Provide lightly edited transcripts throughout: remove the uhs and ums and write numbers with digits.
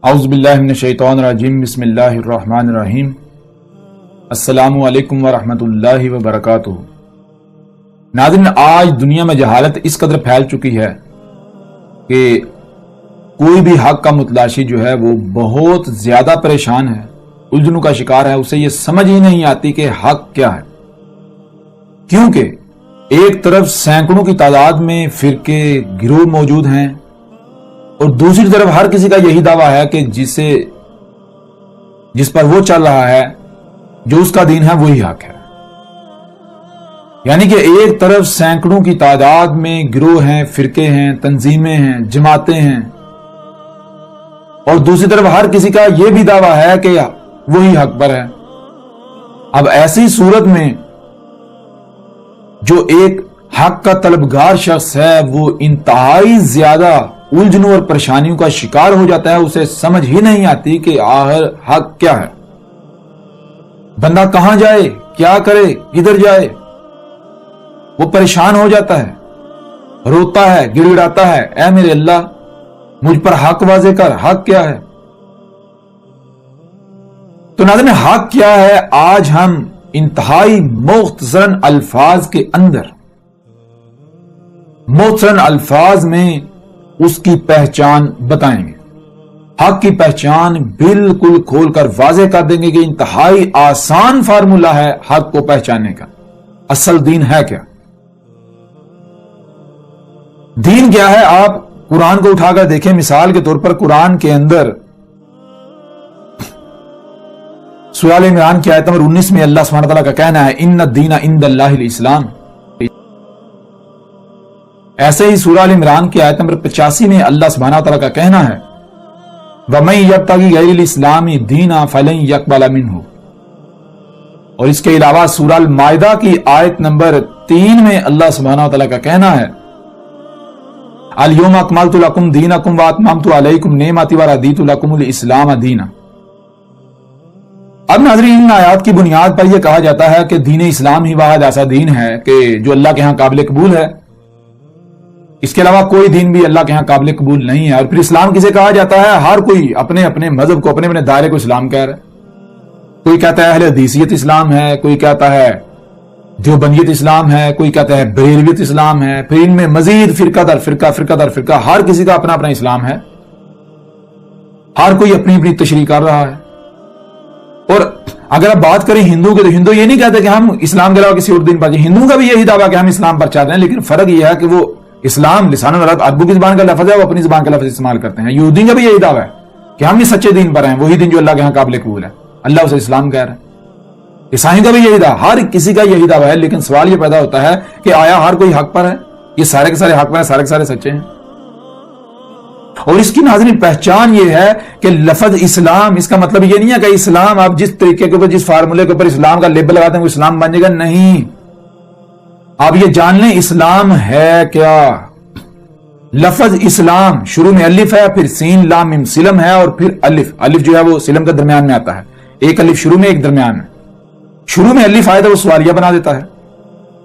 اعوذ باللہ من الشیطان الرجیم، بسم اللہ الرحمن الرحیم۔ السلام علیکم ورحمۃ اللہ وبرکاتہ۔ ناظرین، آج دنیا میں جہالت اس قدر پھیل چکی ہے کہ کوئی بھی حق کا متلاشی جو ہے وہ بہت زیادہ پریشان ہے، الجھنوں کا شکار ہے، اسے یہ سمجھ ہی نہیں آتی کہ حق کیا ہے، کیونکہ ایک طرف سینکڑوں کی تعداد میں فرقے گروہ موجود ہیں اور دوسری طرف ہر کسی کا یہی دعویٰ ہے کہ جس پر وہ چل رہا ہے، جو اس کا دین ہے، وہی حق ہے۔ یعنی کہ ایک طرف سینکڑوں کی تعداد میں گروہ ہیں، فرقے ہیں، تنظیمیں ہیں، جماعتیں ہیں، اور دوسری طرف ہر کسی کا یہ بھی دعویٰ ہے کہ وہی حق پر ہے۔ اب ایسی صورت میں جو ایک حق کا طلبگار شخص ہے وہ انتہائی زیادہ الجھنوں اور پریشانیوں کا شکار ہو جاتا ہے، اسے سمجھ ہی نہیں آتی کہ آخر حق کیا ہے، بندہ کہاں جائے، کیا کرے، کدھر جائے۔ وہ پریشان ہو جاتا ہے، روتا ہے، گڑ گڑاتا ہے، اے میرے اللہ مجھ پر حق واضح کر، حق کیا ہے۔ تو ناظرین، حق کیا ہے، آج ہم انتہائی مختصراً الفاظ کے اندر، مختصراً الفاظ میں اس کی پہچان بتائیں گے۔ حق کی پہچان بالکل کھول کر واضح کر دیں گے کہ انتہائی آسان فارمولہ ہے حق کو پہچاننے کا۔ اصل دین ہے کیا؟ دین کیا ہے؟ آپ قرآن کو اٹھا کر دیکھیں، مثال کے طور پر قرآن کے اندر سورہ ال عمران کی آیت نمبر 19 میں اللہ سبحانہ وتعالیٰ کا کہنا ہے ان الدین عند اللہ الاسلام۔ ایسے ہی سورہ ال عمران کی آیت نمبر 85 میں اللہ سبحانہ وتعالیٰ کا کہنا ہے وَمَن يَبْتَغِ غَيْرَ الْإِسْلَامِ دِينًا فَلَن يُقْبَلَ مِنْهُ۔ اور اس کے علاوہ سورہ المائدہ کی آیت نمبر 3 میں اللہ سبحانہ وتعالیٰ کا کہنا ہے الْيَوْمَ أَكْمَلْتُ لَكُمْ دِينَكُمْ وَأَتْمَمْتُ عَلَيْكُمْ نِعْمَتِي وَرَضِيتُ لَكُمُ الْإِسْلَامَ دِينًا۔ اب ناظرین، ان آیات کی بنیاد پر یہ کہا جاتا ہے کہ دین اسلام ہی واحد ایسا دین ہے کہ جو اللہ کے ہاں قابل قبول ہے، اس کے علاوہ کوئی دین بھی اللہ کے ہاں قابل قبول نہیں ہے۔ اور پھر اسلام کسے کہا جاتا ہے؟ ہر کوئی اپنے اپنے مذہب کو، اپنے اپنے دائرے کو اسلام کہہ رہا ہے۔ کوئی کہتا ہے اہل حدیثیت اسلام ہے، کوئی کہتا ہے دیوبندیت اسلام ہے، کوئی کہتا ہے بریلویت اسلام ہے، پھر ان میں مزید فرقہ در فرقہ، فرقہ در فرقہ، ہر کسی کا اپنا اپنا اسلام ہے، ہر کوئی اپنی اپنی تشریح کر رہا ہے۔ اور اگر آپ بات کریں ہندو کے، تو ہندو یہ نہیں کہتے کہ ہم اسلام کے علاوہ کسی اور دین پر جائیں، ہندوؤں کا بھی یہی دعویٰ کہ ہم اسلام پر چل رہے ہیں، لیکن فرق یہ ہے کہ وہ اسلام لسان العرب، عربوں کی زبان کا لفظ ہے، وہ اپنی زبان کا لفظ استعمال کرتے ہیں۔ یہودی کا بھی یہی دعویٰ ہے کہ ہم اس سچے دین پر ہیں، وہی دین جو اللہ کے ہاں قابل قبول ہے، اللہ اسے اسلام کہہ رہا ہے۔ عیسائی کا بھی یہی دعویٰ، ہر کسی کا یہی دعویٰ ہے، لیکن سوال یہ پیدا ہوتا ہے کہ آیا ہر کوئی حق پر ہے؟ یہ سارے کے سارے حق پر ہیں، سارے کے سارے سچے ہیں؟ اور اس کی ناظرین پہچان یہ ہے کہ لفظ اسلام، اس کا مطلب یہ نہیں ہے کہ اسلام آپ جس طریقے کے اوپر، جس فارمولے کے اوپر اسلام کا لیبل لگاتے ہیں وہ اسلام بن جائے گا، نہیں۔ آپ یہ جان لیں اسلام ہے کیا۔ لفظ اسلام شروع میں الف ہے، پھر سین لام میم سلم ہے، اور پھر الف، الف جو ہے وہ سلم کے درمیان میں آتا ہے، ایک الف شروع میں، ایک درمیان میں۔ شروع میں الف آئے تو وہ سوالیہ بنا دیتا ہے،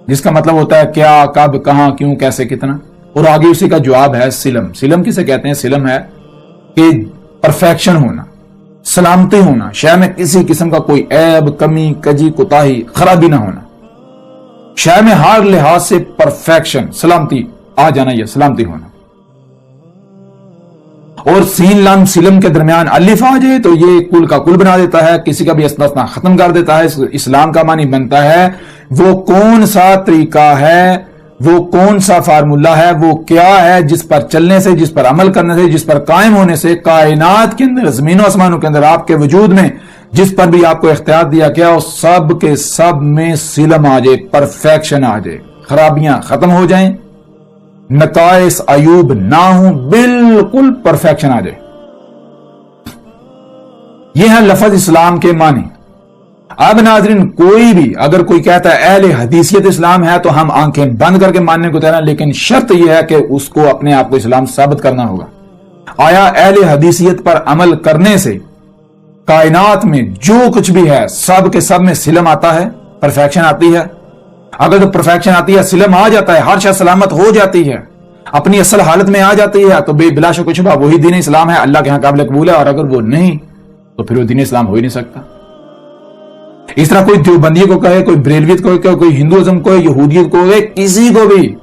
جس کا مطلب ہوتا ہے کیا، کب، کہاں، کیوں، کیسے، کتنا، اور آگے اسی کا جواب ہے سلم۔ سلم کسے کہتے ہیں؟ سلم ہے کہ پرفیکشن ہونا، سلامتی ہونا، شے میں کسی قسم کا کوئی عیب، کمی، کجی، کوتاہی، خرابی نہ ہونا، شے میں ہر لحاظ سے پرفیکشن، سلامتی آ جانا، یہ سلامتی ہونا۔ اور سین لام سلم کے درمیان الف آ جائے تو یہ کل کا کل بنا دیتا ہے، کسی کا بھی استثناء ختم کر دیتا ہے۔ اسلام کا معنی بنتا ہے وہ کون سا طریقہ ہے، وہ کون سا فارمولہ ہے، وہ کیا ہے جس پر چلنے سے، جس پر عمل کرنے سے، جس پر قائم ہونے سے کائنات کے اندر، زمین و آسمانوں کے اندر، آپ کے وجود میں جس پر بھی آپ کو اختیار دیا گیا وہ سب کے سب میں سلم آ جائے، پرفیکشن آ جائے، خرابیاں ختم ہو جائیں، نقائص عیوب نہ ہوں، بالکل پرفیکشن آ جائے۔ یہ ہے لفظ اسلام کے معنی۔ اب ناظرین، کوئی بھی اگر کوئی کہتا ہے اہل حدیثیت اسلام ہے تو ہم آنکھیں بند کر کے ماننے کو تیار ہیں، لیکن شرط یہ ہے کہ اس کو اپنے آپ کو اسلام ثابت کرنا ہوگا۔ آیا اہل حدیثیت پر عمل کرنے سے کائنات میں جو کچھ بھی ہے سب کے سب میں سلم آتا ہے، پرفیکشن آتی ہے؟ اگر تو پرفیکشن آتی ہے، سلم آ جاتا ہے، ہر شے سلامت ہو جاتی ہے، اپنی اصل حالت میں آ جاتی ہے، تو بلا شک و شبہ وہی دین اسلام ہے، اللہ کے ہاں قابل قبول ہے. اور اگر وہ نہیں تو پھر وہ دین اسلام ہو ہی نہیں سکتا. اس طرح کوئی دیوبندی کو کہے، کوئی بریلویت کو کہے، کوئی ہندوازم کو، یہودیت کو کہے، کسی کو بھی،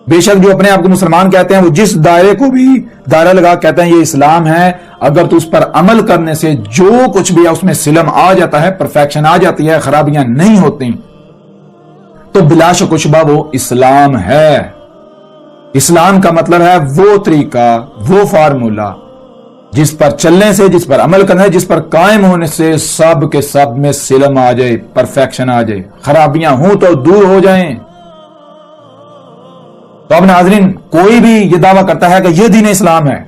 بے شک جو اپنے آپ کو مسلمان کہتے ہیں وہ جس دائرے کو بھی دائرہ لگا کہتے ہیں یہ اسلام ہے، اگر تو اس پر عمل کرنے سے جو کچھ بھی ہے اس میں سلم آ جاتا ہے، پرفیکشن آ جاتی ہے، خرابیاں نہیں ہوتی، تو بلا شک و شبہ وہ اسلام ہے. اسلام کا مطلب ہے وہ طریقہ، وہ فارمولہ جس پر چلنے سے، جس پر عمل کرنے سے، جس پر قائم ہونے سے سب کے سب میں سلم آ جائے، پرفیکشن آ جائے، خرابیاں ہوں تو دور ہو جائیں. تو اب ناظرین، کوئی بھی یہ دعویٰ کرتا ہے کہ یہ دین اسلام ہے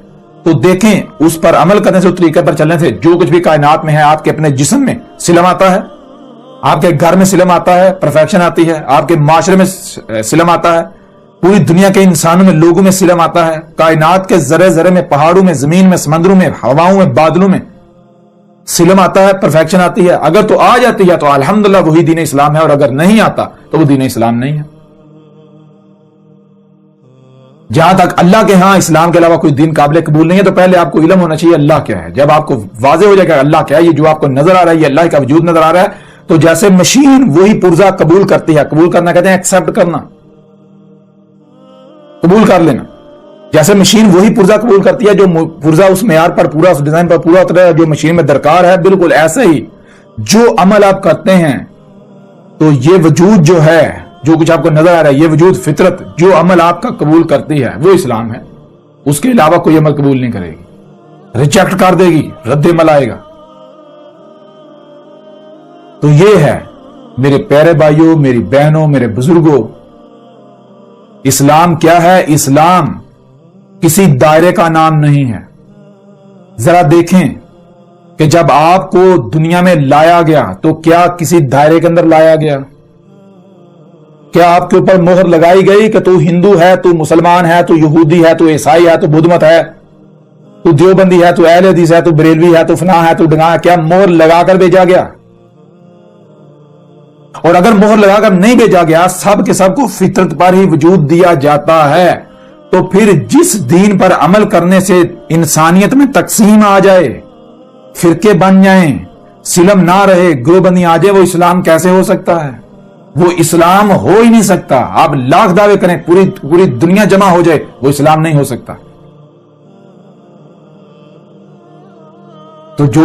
تو دیکھیں اس پر عمل کرنے سے، اس طریقے پر چلنے سے جو کچھ بھی کائنات میں ہے، آپ کے اپنے جسم میں سلم آتا ہے، آپ کے گھر میں سلم آتا ہے، پرفیکشن آتی ہے، آپ کے معاشرے میں سلم آتا ہے، پوری دنیا کے انسانوں میں، لوگوں میں سلم آتا ہے، کائنات کے ذرے ذرے میں، پہاڑوں میں، زمین میں، سمندروں میں، ہواؤں میں، بادلوں میں سلم آتا ہے، پرفیکشن آتی ہے. اگر تو آ جاتی ہے تو الحمدللہ وہی دین اسلام ہے، اور اگر نہیں آتا تو وہ دین اسلام نہیں ہے. جہاں تک اللہ کے ہاں اسلام کے علاوہ کوئی دین قابل قبول نہیں ہے، تو پہلے آپ کو علم ہونا چاہیے اللہ کیا ہے. جب آپ کو واضح ہو جائے گا اللہ کیا ہے، یہ جو آپ کو نظر آ رہا ہے یہ اللہ کا وجود نظر آ رہا ہے، تو جیسے مشین وہی پرزہ قبول کرتی ہے، قبول کرنا کہتے ہیں ایکسپٹ کرنا، قبول کر لینا. جیسے مشین وہی پرزہ قبول کرتی ہے جو پرزہ اس معیار پر پورا، اس ڈیزائن پر پورا اترا ہے جو مشین میں درکار ہے، بالکل ایسے ہی جو عمل آپ کرتے ہیں تو یہ وجود جو ہے، جو کچھ آپ کو نظر آ رہا ہے، یہ وجود، فطرت جو عمل آپ کا قبول کرتی ہے وہ اسلام ہے. اس کے علاوہ کوئی عمل قبول نہیں کرے گی، ریجیکٹ کر دے گی، رد عمل آئے گا. تو یہ ہے میرے پیارے بھائیوں، میری بہنوں، میرے بزرگوں، اسلام کیا ہے؟ اسلام کسی دائرے کا نام نہیں ہے. ذرا دیکھیں کہ جب آپ کو دنیا میں لایا گیا تو کیا کسی دائرے کے اندر لایا گیا؟ کیا آپ کے اوپر مہر لگائی گئی کہ تو ہندو ہے، تو مسلمان ہے، تو یہودی ہے، تو عیسائی ہے، تو بدھ مت ہے، تو دیوبندی ہے، تو اہل حدیث ہے، تو بریلوی ہے، تو فلاں ہے، تو ڈھنگا ہے؟ کیا مہر لگا کر بھیجا گیا؟ اور اگر مہر لگا کر نہیں بھیجا گیا، سب کے سب کو فطرت پر ہی وجود دیا جاتا ہے، تو پھر جس دین پر عمل کرنے سے انسانیت میں تقسیم آ جائے، فرقے بن جائیں، سلم نہ رہے، گروہ بندی آ جائے، وہ اسلام کیسے ہو سکتا ہے؟ وہ اسلام ہو ہی نہیں سکتا. آپ لاکھ دعوے کریں، پوری دنیا جمع ہو جائے، وہ اسلام نہیں ہو سکتا. تو جو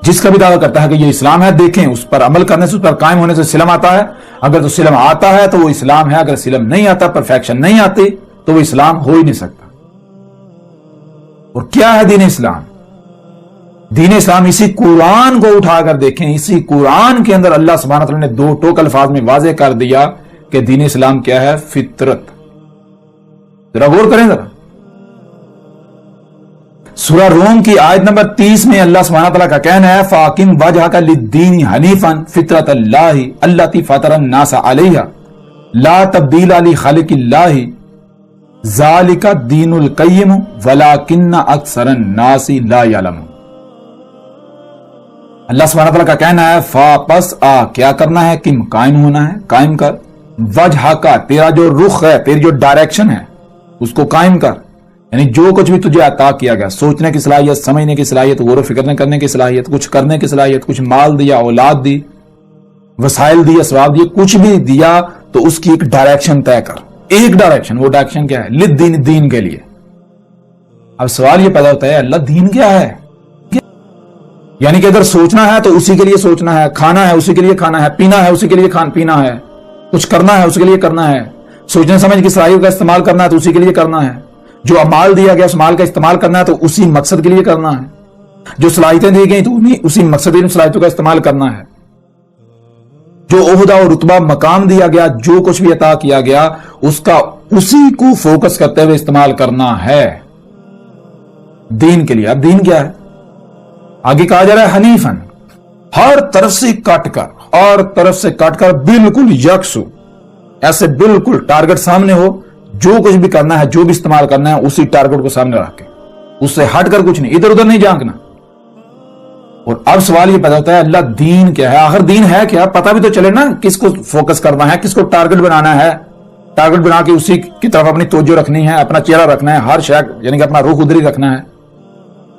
جس کا بھی دعویٰ کرتا ہے کہ یہ اسلام ہے، دیکھیں اس پر عمل کرنے سے، اس پر قائم ہونے سے سلم آتا ہے. اگر تو سلم آتا ہے تو وہ اسلام ہے، اگر سلم نہیں آتا، پرفیکشن نہیں آتی، تو وہ اسلام ہو ہی نہیں سکتا. اور کیا ہے دین اسلام؟ دین اسلام اسی قرآن کو اٹھا کر دیکھیں، اسی قرآن کے اندر اللہ سبحانہ وتعالی نے دو ٹوک الفاظ میں واضح کر دیا کہ دین اسلام کیا ہے؟ فطرت. ذرا غور کریں. ذرا سورہ روم کی آیت نمبر 30 میں اللہ سبحانہ وتعالی کا کہنا ہے فَأَقِمْ وَجْهَكَ لِلدِّينِ حَنِيفًا فِطْرَةَ اللَّهِ الَّتِي فَطَرَ النَّاسَ عَلَيْهَا لَا تَبْدِيلَ لِخَلْقِ اللَّهِ ذَلِكَ الدِّينُ الْقَيِّمُ وَلَكِنَّ أَكْثَرَ النَّاسِ لَا يَعْلَمُونَ. اللہ سبحانہ وتعالی کا کہنا ہے فا پس آ، کیا کرنا ہے؟ قم، قائم ہونا ہے، قائم کر. وجہکا، تیرا جو رخ ہے، تیری جو ڈائریکشن ہے اس کو قائم کر. یعنی جو کچھ بھی تجھے عطا کیا گیا، سوچنے کی صلاحیت، سمجھنے کی صلاحیت، غور و فکر کرنے کی صلاحیت، کچھ کرنے کی صلاحیت، کچھ مال دیا، اولاد دی، وسائل دی، اسباب دی، کچھ بھی دیا تو اس کی ایک ڈائریکشن طے کر. ایک ڈائریکشن. وہ ڈائریکشن کیا ہے؟ للدین، دین کے لیے. اب سوال یہ پیدا ہوتا ہے اللہ دین کیا ہے؟ یعنی کہ اگر سوچنا ہے تو اسی کے لیے سوچنا ہے، کھانا ہے اسی کے لیے کھانا ہے، پینا ہے اسی کے لیے پینا ہے، کچھ کرنا ہے اسی کے لیے کرنا ہے، سوچنے سمجھ کی صلاحیت کا استعمال کرنا ہے تو اسی کے لیے کرنا ہے، جو مال دیا گیا اس مال کا استعمال کرنا ہے تو اسی مقصد کے لیے کرنا ہے، جو صلاحیتیں دی گئی تو اسی مقصد کی صلاحیتوں کا استعمال کرنا ہے، جو عہدہ اور رتبہ مقام دیا گیا، جو کچھ بھی عطا کیا گیا اس کا اسی کو فوکس کرتے ہوئے استعمال کرنا ہے دین کے لیے. اب دین کیا ہے؟ آگے کہا جا رہا ہے حنیفن، ہر طرف سے کٹ کر، اور طرف سے کٹ کر بالکل یکسو، ایسے بالکل ٹارگٹ سامنے ہو، جو کچھ بھی کرنا ہے، جو بھی استعمال کرنا ہے اسی ٹارگٹ کو سامنے رکھ کے، اس سے ہٹ کر کچھ نہیں، ادھر ادھر نہیں جھانکنا. اور اب سوال یہ پیدا ہوتا ہے اللہ دین کیا ہے؟ آخر دین ہے کیا؟ پتہ بھی تو چلے نا کس کو فوکس کرنا ہے، کس کو ٹارگٹ بنانا ہے، ٹارگٹ بنا کے اسی کی طرف اپنی توجہ رکھنی ہے، اپنا چہرہ رکھنا ہے، ہر شے یعنی کہ اپنا رخ ادھر ہی رکھنا ہے۔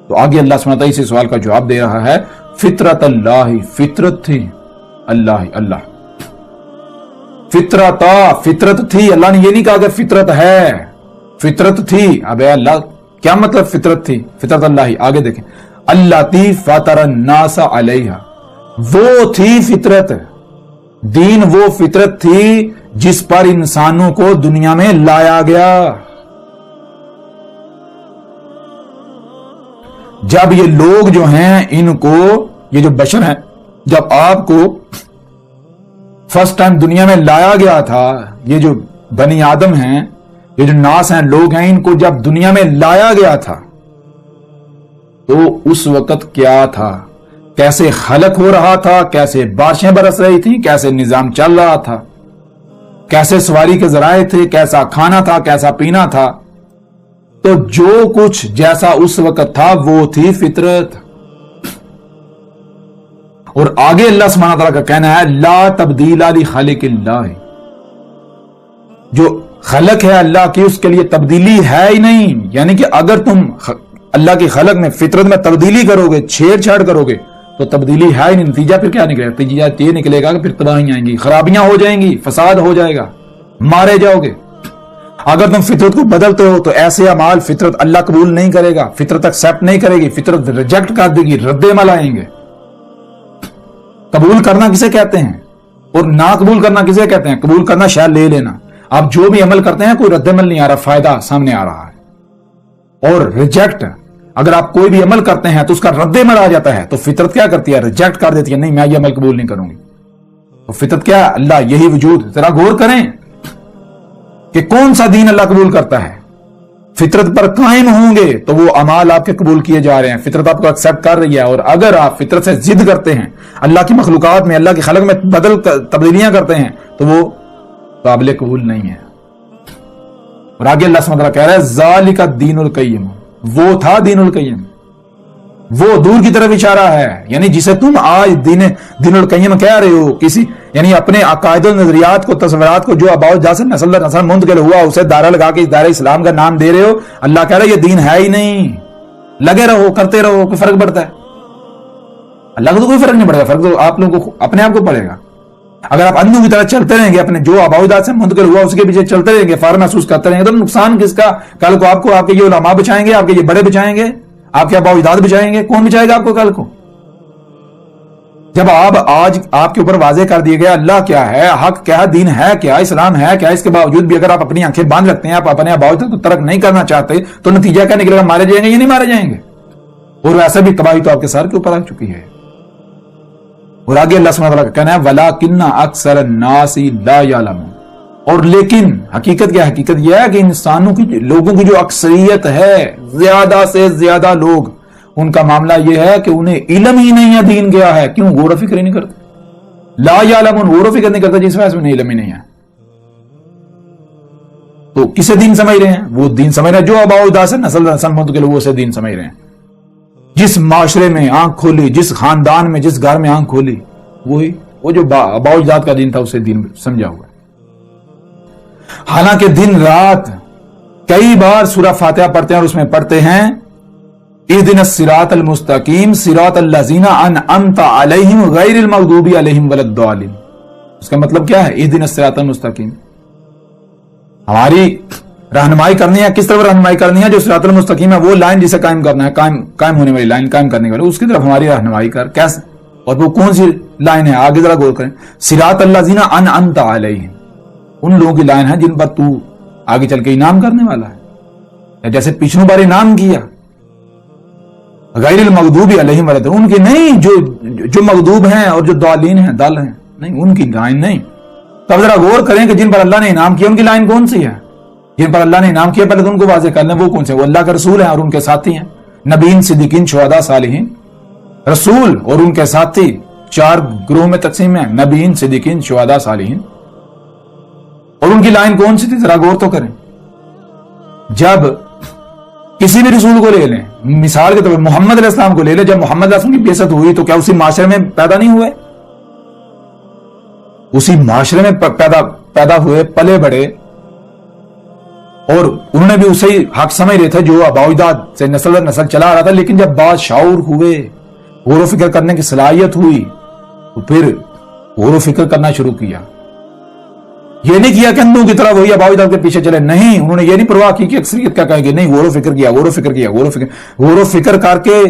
تو آگے اللہ سبحانہ وتعالی اسی سوال کا جواب دے رہا ہے، فطرت اللہ، فطرت تھی اللہ فطرت تھی۔ اللہ نے یہ نہیں کہا کہ فطرت ہے، فطرت تھی۔ اب اللہ کیا مطلب فطرت تھی؟ فطرت اللہ، آگے دیکھیں، اللہ تی فطر الناس علیہ، وہ تھی فطرت، دین وہ فطرت تھی جس پر انسانوں کو دنیا میں لایا گیا۔ جب یہ لوگ جو ہیں ان کو، یہ جو بشر ہیں، جب آپ کو فرسٹ ٹائم دنیا میں لایا گیا تھا، یہ جو بنی آدم ہیں، یہ جو ناس ہیں، لوگ ہیں، ان کو جب دنیا میں لایا گیا تھا تو اس وقت کیا تھا؟ کیسے خلق ہو رہا تھا، کیسے بارشیں برس رہی تھیں، کیسے نظام چل رہا تھا، کیسے سواری کے ذرائع تھے، کیسا کھانا تھا، کیسا پینا تھا، تو جو کچھ جیسا اس وقت تھا وہ تھی فطرت۔ اور آگے اللہ سبحانہ تعالیٰ کا کہنا ہے لا تبدیل لخالق اللہ، جو خلق ہے اللہ کی اس کے لیے تبدیلی ہے ہی نہیں۔ یعنی کہ اگر تم اللہ کی خلق میں، فطرت میں تبدیلی کرو گے، چھیڑ چھاڑ کرو گے تو تبدیلی ہے ہی نہیں۔ نتیجہ پھر کیا نکلے گا؟ نتیجہ یہ نکلے گا کہ پھر تباہیاں آئیں گی، خرابیاں ہو جائیں گی، فساد ہو جائے گا، مارے جاؤ گے۔ اگر تم فطرت کو بدلتے ہو تو ایسے اعمال فطرت اللہ قبول نہیں کرے گا، فطرت ایکسپٹ نہیں کرے گی، فطرت ریجیکٹ کر دے گی، رد عمل آئیں گے۔ قبول کرنا کسے کہتے ہیں اور نہ قبول کرنا کسے کہتے ہیں؟ قبول کرنا شاید لے لینا، آپ جو بھی عمل کرتے ہیں کوئی رد عمل نہیں آ رہا، فائدہ سامنے آ رہا ہے۔ اور ریجیکٹ، اگر آپ کوئی بھی عمل کرتے ہیں تو اس کا رد عمل آ جاتا ہے تو فطرت کیا کرتی ہے؟ ریجیکٹ کر دیتی ہے، نہیں میں یہ عمل قبول نہیں کروں گی۔ تو فطرت کیا ہے؟ اللہ، یہی وجود۔ ذرا غور کریں کہ کون سا دین اللہ قبول کرتا ہے۔ فطرت پر قائم ہوں گے تو وہ اعمال آپ کے قبول کیے جا رہے ہیں، فطرت آپ کو ایکسپٹ کر رہی ہے۔ اور اگر آپ فطرت سے ضد کرتے ہیں، اللہ کی مخلوقات میں، اللہ کی خلق میں تبدیلیاں کرتے ہیں تو وہ قابل قبول نہیں ہے۔ اور آگے اللہ سبحانہ وتعالیٰ کہہ رہا ہے ذالک الدین القیم، وہ تھا دین القیم، وہ دور کی طرف اشارہ ہے۔ یعنی جسے تم آج دین القیم کہہ رہے ہو، کسی یعنی اپنے عقائد و نظریات کو، تصورات کو جو آباء و اجداد سے نسل در نسل منتقل ہوا، اسے دائرہ لگا کے اس دائرہ اسلام کا نام دے رہے ہو۔ اللہ کہہ رہا ہے یہ دین ہے ہی نہیں، لگے رہو، کرتے رہو، کوئی فرق پڑتا ہے؟ اللہ کو تو کوئی فرق نہیں پڑے گا، فرق تو آپ لوگوں کو اپنے آپ کو پڑے گا۔ اگر آپ اندھوں کی طرح چلتے رہیں گے، اپنے جو آباء و اجداد سے منتقل ہوا اس کے پیچھے چلتے رہیں گے، فخر محسوس کرتے رہیں گے، تو نقصان کس کا؟ کل کو آپ کے یہ علماء بچائیں گے، آپ کے یہ بڑے بچائیں گے، آپ کے آباء و اجداد بچائیں گے؟ کون بچائے گا آپ کو کل کو؟ جب آج آپ کے اوپر واضح کر دیا گیا اللہ کیا ہے، حق کیا ہے، دین ہے کیا، اسلام ہے کیا، اس کے باوجود بھی اگر آپ اپنی آنکھیں باندھ رکھتے ہیں، آپ اپنے آباء و اجداد کو ترک نہیں کرنا چاہتے تو نتیجہ کیا نکلے گا؟ مارے جائیں گے یا نہیں مارے جائیں گے؟ اور ویسے بھی تباہی تو آپ کے سر کے اوپر آ چکی ہے۔ اور آگے اللہ سبحانہ وتعالیٰ کا کہنا ہے وَلَٰكِنَّ أَكْثَرَ النَّاسِ لَا يَعْلَمُونَ، اور لیکن حقیقت کیا ہے؟ حقیقت یہ ہے کہ انسانوں کی، لوگوں کی جو اکثریت ہے، زیادہ سے زیادہ لوگ، ان کا معاملہ یہ ہے کہ انہیں علم ہی نہیں ہے دین کیا ہے۔ کیوں؟ غور و فکر ہی نہیں کرتے، لا یعلمون، غور و فکر نہیں کرتے، جس وجہ سے انہیں علم ہی نہیں ہے۔ تو کسے دین سمجھ رہے ہیں؟ وہ دین سمجھ رہے ہیں جو آباء و اجداد سے نسل در نسل منتقل ہوئے، اسے دین سمجھ رہے ہیں۔ جس معاشرے میں آنکھ کھولی، جس خاندان میں، جس گھر میں آنکھ کھولی، وہی وہ جو آباء و اجداد کا دین تھا اسے دین سمجھا ہوا ہے۔ حالانکہ دن رات کئی بار سورہ فاتحہ پڑھتے ہیں اور اس میں پڑھتے ہیں اہدنا الصراط المستقیم صراط الذین انعمت علیہم غیر المغضوب علیہم ولا الضالین۔ اس کا مطلب کیا ہے؟ اہدنا الصراط المستقیم، ہماری رہنمائی کرنی ہے۔ کس طرف رہنمائی کرنی ہے؟ جو صراط المستقیم ہے، وہ لائن جسے قائم کرنا ہے، قائم ہونے والی لائن، قائم کرنے والی، اس کی طرف ہماری رہنمائی کر۔ کیسے؟ اور وہ کون سی لائن ہے؟ آگے ذرا غور کریں، صراط الذین انعمت علیہم، ان لوگوں کی لائن ہے جن پر تو آگے چل کے انعام کرنے والا ہے، جیسے پچھلوں بار انعام کیا۔ غیر المغضوب علیہم ولا الضالین، ان کی نہیں، جو مغضوب ہیں اور جو ضالین ہیں، دل ہیں، نہیں، ان کی لائن نہیں۔ تو اب ذرا غور کریں کہ جن پر اللہ نے انعام کیا ان کی لائن کون سی ہے؟ جن پر اللہ نے انعام کیا پہلے تو ان کو واضح کر لیں وہ کون سے؟ وہ اللہ کے رسول ہیں اور ان کے ساتھی ہیں، نبیین، صدیقین، شہداء، صالحین۔ رسول اور ان کے ساتھی چار گروہ میں تقسیم ہیں، نبیین، صدیقین، شہداء، صالحین۔ اور ان کی لائن کون سی تھی؟ ذرا غور تو کریں۔ جب کسی بھی رسول کو لے لیں، مثال کے طور پر محمد علیہ السلام کو لے لیں، جب محمد علیہ السلام کی بعثت ہوئی تو کیا اسی معاشرے میں پیدا نہیں ہوئے؟ اسی معاشرے میں پیدا ہوئے، پلے بڑے، اور انہوں نے بھی اسے حق سمجھ رہے تھے جو آباء و اجداد سے نسل در نسل چلا آ رہا تھا. لیکن جب بات شعور ہوئے، غور و فکر کرنے کی صلاحیت ہوئی، تو پھر غور و فکر کرنا شروع کیا. یہ نہیں کیا کہ اندھوں کی طرح وہی آباء و اجداد کے پیچھے چلے، نہیں، انہوں نے یہ نہیں پرواہ کی کہ اکثریت کیا کہے گی، نہیں، غور و فکر کیا، غور و فکر کیا، غور و فکر کر کے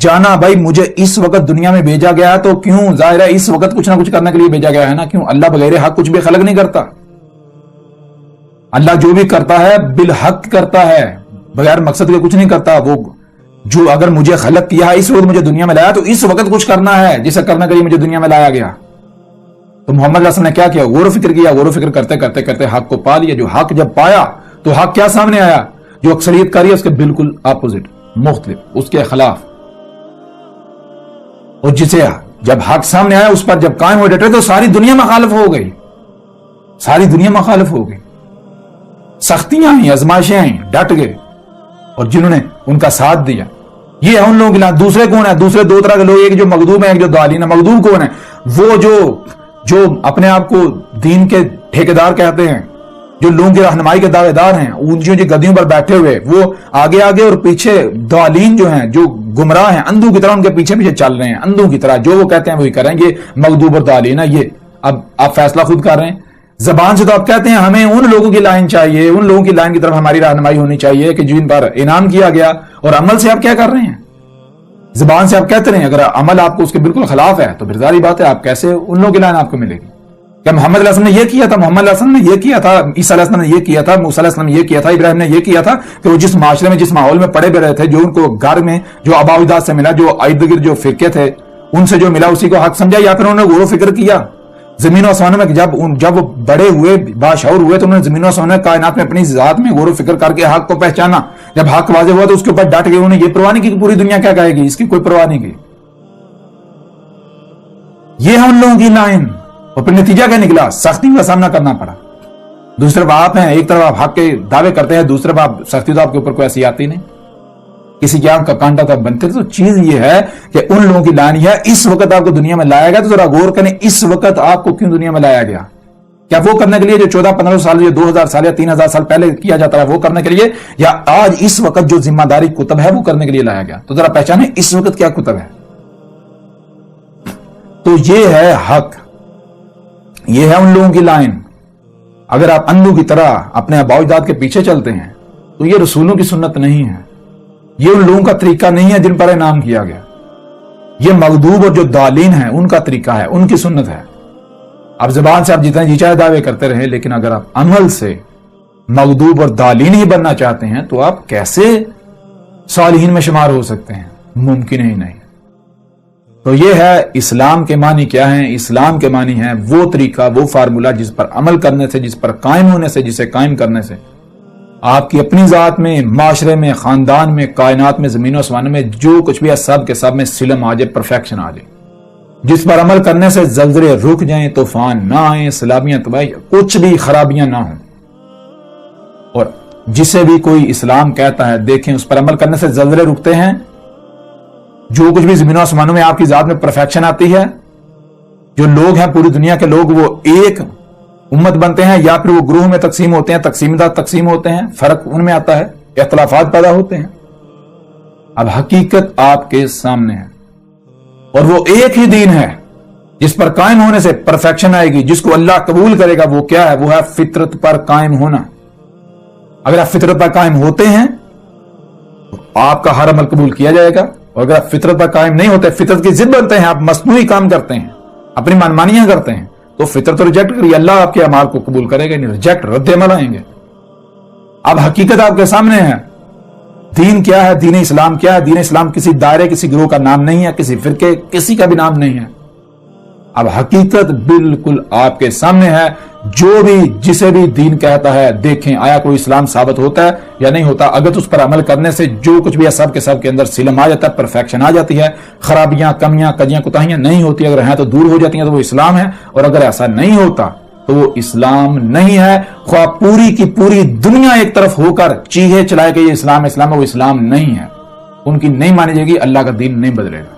جانا بھائی مجھے اس وقت دنیا میں بھیجا گیا ہے تو کیوں، ظاہر ہے اس وقت کچھ نہ کچھ کرنے کے لیے بھیجا گیا ہے نا. کیوں؟ اللہ بغیر حق کچھ بھی خلق نہیں کرتا. اللہ جو بھی کرتا ہے بالحق کرتا ہے، بغیر مقصد کے کچھ نہیں کرتا. وہ جو اگر مجھے خلق کیا ہے، اس وقت مجھے دنیا میں لایا، تو اس وقت کچھ کرنا ہے جسے کرنے کے لیے مجھے دنیا میں لایا گیا. تو محمد علیہ السلام نے کیا کیا؟ غور و فکر کیا. غور و فکر کرتے کرتے کرتے حق کو پا لیا. جو حق جب پایا تو حق کیا سامنے آیا؟ جو اکثریت کر رہی ہے اس کے بالکل اپوزٹ، مختلف، اس کے خلاف. اور جسے جب حق سامنے آیا اس پر جب قائم ہو ڈٹے تو ساری دنیا مخالف ہو گئی، ساری دنیا مخالف ہو گئی. سختیاں آئیں، آزمائشیں آئیں، ڈٹ گئے، اور جنہوں نے ان کا ساتھ دیا. یہ ہے ان لوگوں کے لیے. دوسرے کون ہیں؟ دوسرے دو طرح کے لوگ، ایک جو مغضوب ہیں، ایک جو ضالین ہیں. مغضوب کون ہیں؟ وہ جو اپنے آپ کو دین کے ٹھیکیدار کہتے ہیں، جو لوگوں کی رہنمائی کے دعوے دار ہیں، اونچی اونچی گدیوں پر بیٹھے ہوئے، وہ آگے آگے اور پیچھے ضالین جو ہیں، جو گمراہ ہیں، اندھوں کی طرح ان کے پیچھے پیچھے چل رہے ہیں، اندھوں کی طرح جو وہ کہتے ہیں وہی کریں گے. مغضوب اور ضالین ہے. یہ اب آپ فیصلہ خود کر رہے ہیں. زبان سے تو آپ کہتے ہیں ہمیں ان لوگوں کی لائن چاہیے، ان لوگوں کی لائن کی طرف ہماری رہنمائی ہونی چاہیے کہ جن پر انعام کیا گیا، اور عمل سے آپ کیا کر رہے ہیں؟ زبان سے آپ کہتے رہے ہیں، اگر عمل آپ کو اس کے بالکل خلاف ہے تو پھر ظاہری بات ہے آپ کیسے ان لوگوں کی لائن آپ کو ملے گی؟ کہ محمد علیہ السلام نے یہ کیا تھا، محمد علیہ السلام نے یہ کیا تھا، عیسیٰ علیہ السلام نے یہ کیا تھا، موسیٰ علیہ السلام نے یہ کیا تھا، ابراہیم نے یہ کیا تھا، کہ وہ جس معاشرے میں، جس ماحول میں پڑے رہے تھے، جو ان کو گھر میں جو آباء و اجداد سے ملا، جو ارد گرد جو فرقے تھے ان سے جو ملا اسی کو حق سمجھا، یا پھر انہوں نے غور و فکر کیا زمین و آسمانوں میں؟ جب وہ بڑے ہوئے، باشعور ہوئے، تو انہوں نے زمین و آسمانوں کائنات میں اپنی ذات میں غور و فکر کر کے حق کو پہچانا. جب حق واضح ہوا تو اس کے اوپر ڈٹ گئے. انہوں نے یہ پرواہ نہیں کی کہ پوری دنیا کیا کہے گی، اس کی کوئی پرواہ نہیں کی. یہ ہے ان لوگوں کی لائن. اور پھر نتیجہ کیا نکلا؟ سختی کا سامنا کرنا پڑا. دوسرے آپ ہیں، ایک طرف آپ حق کے دعوے کرتے ہیں، دوسرے آپ سختی تو آپ کے اوپر کوئی ایسی آتی نہیں، کسی کی آنکھ کا کانٹا تو بنتے. تو چیز یہ ہے کہ ان لوگوں کی لائن ہے اس وقت آپ کو دنیا میں لایا گیا. تو ذرا غور کریں اس وقت آپ کو کیوں دنیا میں لایا گیا؟ کیا وہ کرنے کے لیے جو 1400-1500 سال یا 2000 سال یا 3000 سال پہلے کیا جاتا ہے وہ کرنے کے لیے، یا آج اس وقت جو ذمہ داری کتب ہے وہ کرنے کے لیے لایا گیا؟ تو ذرا پہچانیں اس وقت کیا کتب ہے. تو یہ ہے حق، یہ ہے ان لوگوں کی لائن. اگر آپ اندھوں کی طرح اپنے آباء و اجداد کے پیچھے چلتے ہیں تو یہ رسولوں کی سنت نہیں ہے، یہ ان لوگوں کا طریقہ نہیں ہے جن پر انعام کیا گیا. یہ مغضوب اور جو ضالین ہیں ان کا طریقہ ہے، ان کی سنت ہے. اب زبان سے آپ جتنے جی چاہے دعوے کرتے رہے، لیکن اگر آپ عمل سے مغضوب اور ضالین ہی بننا چاہتے ہیں تو آپ کیسے صالحین میں شمار ہو سکتے ہیں؟ ممکن ہی نہیں. تو یہ ہے اسلام کے معنی کیا ہیں. اسلام کے معنی ہے وہ طریقہ، وہ فارمولہ جس پر عمل کرنے سے، جس پر قائم ہونے سے، جسے قائم کرنے سے آپ کی اپنی ذات میں، معاشرے میں، خاندان میں، کائنات میں، زمین و آسمان میں جو کچھ بھی ہے سب کے سب میں سلم آ جائے، پرفیکشن آ جائے. جس پر عمل کرنے سے زلزلے رک جائیں، طوفان نہ آئیں، سیلابیاں، تباہی، کچھ بھی خرابیاں نہ ہوں. اور جسے بھی کوئی اسلام کہتا ہے دیکھیں اس پر عمل کرنے سے زلزلے رکتے ہیں، جو کچھ بھی زمین و آسمانوں میں آپ کی ذات میں پرفیکشن آتی ہے. جو لوگ ہیں پوری دنیا کے لوگ وہ ایک امت بنتے ہیں، یا پھر وہ گروہ میں تقسیم ہوتے ہیں، تقسیم دار تقسیم ہوتے ہیں، فرق ان میں آتا ہے، اختلافات پیدا ہوتے ہیں. اب حقیقت آپ کے سامنے ہے اور وہ ایک ہی دین ہے جس پر قائم ہونے سے پرفیکشن آئے گی، جس کو اللہ قبول کرے گا. وہ کیا ہے؟ وہ ہے فطرت پر قائم ہونا. اگر آپ فطرت پر قائم ہوتے ہیں تو آپ کا ہر عمل قبول کیا جائے گا، اور اگر آپ فطرت پر قائم نہیں ہوتے، فطرت کی ضد بنتے ہیں، آپ مصنوعی کام کرتے ہیں، اپنی منمانیاں کرتے ہیں، تو فطرت تو ریجیکٹ کریے، اللہ آپ کے اعمال کو قبول کرے گا نہیں، ریجیکٹ، رد عمل آئیں گے. اب حقیقت آپ کے سامنے ہے. دین کیا ہے؟ دین اسلام کیا ہے؟ دین اسلام کسی دائرے، کسی گروہ کا نام نہیں ہے، کسی فرقے، کسی کا بھی نام نہیں ہے. اب حقیقت بالکل آپ کے سامنے ہے. جو بھی جسے بھی دین کہتا ہے دیکھیں آیا کوئی اسلام ثابت ہوتا ہے یا نہیں ہوتا. اگر اس پر عمل کرنے سے جو کچھ بھی ہے سب کے اندر سلم آ جاتا ہے، پرفیکشن آ جاتی ہے، خرابیاں، کمیاں، کجیاں، کوتاہیاں نہیں ہوتی. اگر ہیں تو دور ہو جاتی ہیں تو وہ اسلام ہے. اور اگر ایسا نہیں ہوتا تو وہ اسلام نہیں ہے. خواہ پوری کی پوری دنیا ایک طرف ہو کر چیخے چلائے کہ یہ اسلام ہے، وہ اسلام نہیں ہے. ان کی نہیں مانی جائے گی، اللہ کا دین نہیں بدلے گا.